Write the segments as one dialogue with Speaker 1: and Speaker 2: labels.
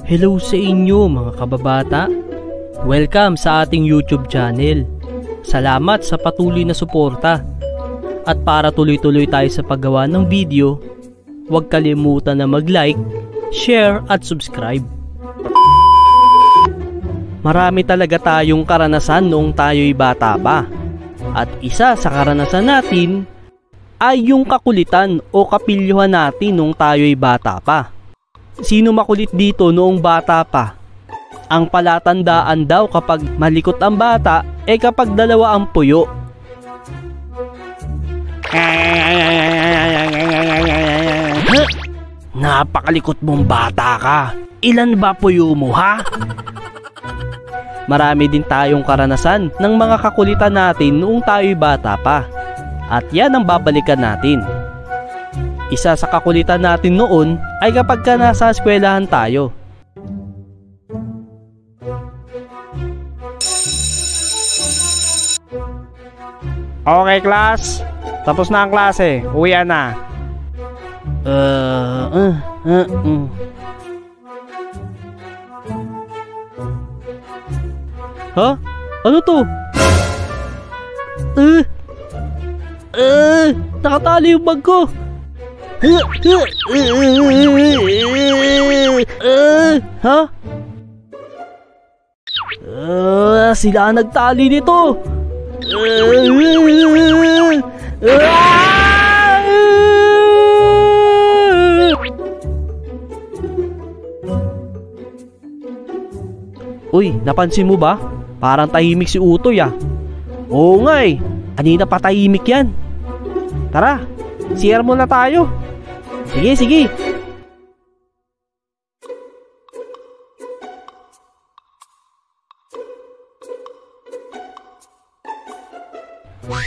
Speaker 1: Hello sa inyo mga kababata. Welcome sa ating YouTube channel. Salamat sa patuloy na suporta. At para tuloy-tuloy tayo sa paggawa ng video, huwag kalimutan na mag-like, share at subscribe. Marami talaga tayong karanasan noong tayo'y bata pa. At isa sa karanasan natin ay yung kakulitan o kapilyuhan natin noong tayo'y bata pa. Sino makulit dito noong bata pa? Ang palatandaan daw kapag malikot ang bata ay kapag dalawa ang puyo. Napakalikot mong bata ka. Ilan ba puyo mo, ha? Marami din tayong karanasan ng mga kakulitan natin noong tayo'y bata pa. At yan ang babalikan natin. Isa sa kakulitan natin noon ay kapag nasa eskwelahan tayo.
Speaker 2: Okay, class. Tapos na ang klase. Uwian na.
Speaker 1: Ha? Ano to? Nakatali yung bag ko. Ha? Sila ang nagtali nito. Uy, napansin mo ba? Parang tahimik si Utoy ah. Oo nga eh. Kanina pa tahimik yan. Tara, CR muna tayo. Sige, sige.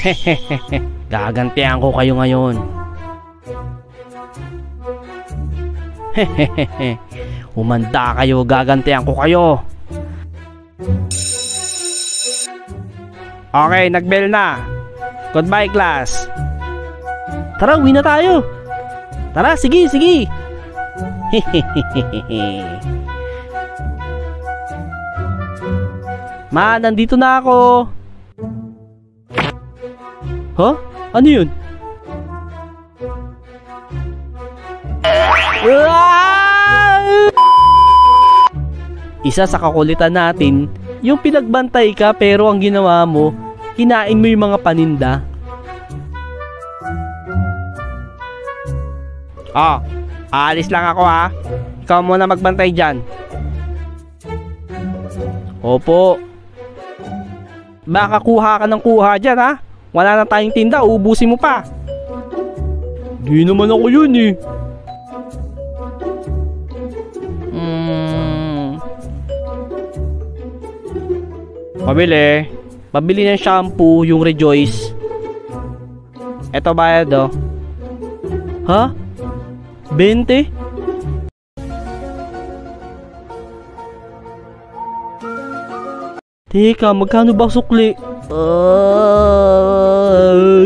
Speaker 2: Hehehe, gagantihan ko kayo ngayon. Hehehe, humanda kayo, gagantihan ko kayo. Okay, nagbell na. Goodbye, class.
Speaker 1: Tara, uwi na tayo. Tara, sige, sige. Ma, nandito na ako. Huh? Ano yun? Isa sa kakulitan natin, yung pinagbantay ka pero ang ginawa mo, kinain mo yung mga paninda.
Speaker 2: Aalis lang ako ha. Ikaw muna magbantay dyan.
Speaker 1: Opo.
Speaker 2: Baka kuha ka ng kuha dyan ha. Wala na tayong tinda, uubusin mo pa.
Speaker 1: Di naman ako yun eh.
Speaker 2: Pabili. Pabili ng shampoo, yung Rejoice. Eto bayad oh.
Speaker 1: Ha? 20? Teka, magkano ba sukli?
Speaker 2: 14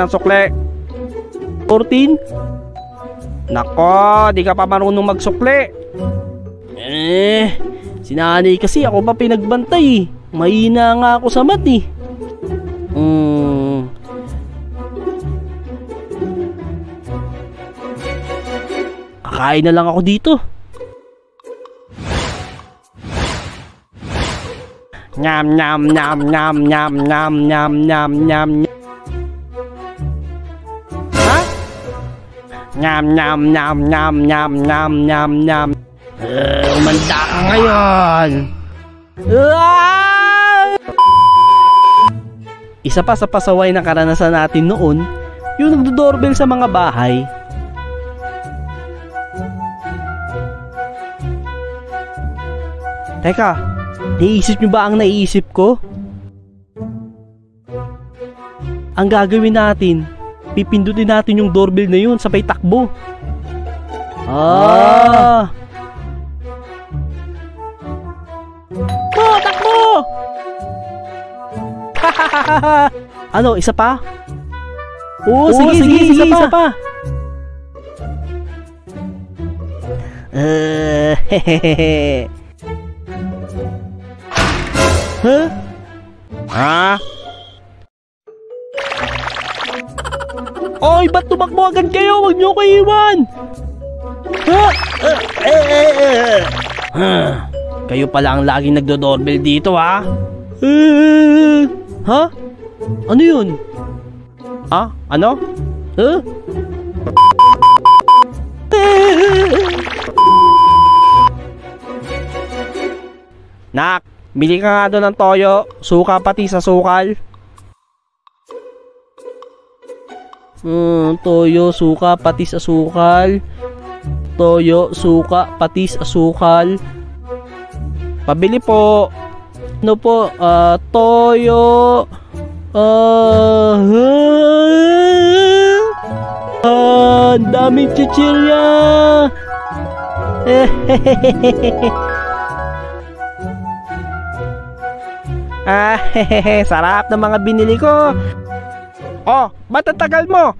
Speaker 2: ang sukli.
Speaker 1: 14?
Speaker 2: Nako, di ka pa marunong magsukli.
Speaker 1: Si nanay kasi ako pa pinagbantay. Mahina nga ako sa math eh. Kakain na lang ako dito.
Speaker 2: Nyam nyam nyam nyam nyam nyam nyam nyam nyam. Ha? Nyam nyam nyam nyam nyam nyam nyam nyam.
Speaker 1: Umanda ka ngayon. Isa pa sa pasaway na karanasan natin noon, yung nagdo-doorbell sa mga bahay. Teka, naiisip nyo ba ang naiisip ko? Ang gagawin natin, pipindutin natin yung doorbell na yun sabay takbo. Takbo! Ano, isa pa? Oo, sige, isa pa. Hehehe. Huh?
Speaker 2: Ha?
Speaker 1: Oy, ba't tumakbo agad kayo? Huwag niyo ko iwan!
Speaker 2: Kayo pala ang laging nagdo-doorbell dito, ha?
Speaker 1: Ha? Ano yun?
Speaker 2: Ha? Ano?
Speaker 1: Huh?
Speaker 2: Nak, bili ka nga doon ng toyo, suka pati sa sukal.
Speaker 1: Toyo, suka, patis, asukal. Toyo, suka, patis, asukal.
Speaker 2: Pabili po.
Speaker 1: Ano po? Toyo. Ang daming chichirya.
Speaker 2: Sarap ng mga binili ko. Oh, ba't ang tagal mo?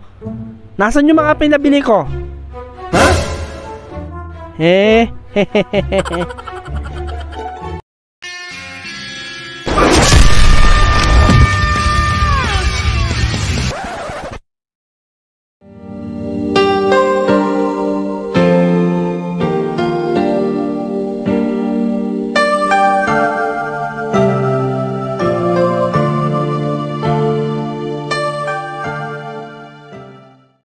Speaker 2: Nasaan yung mga pinabili ko? Ha?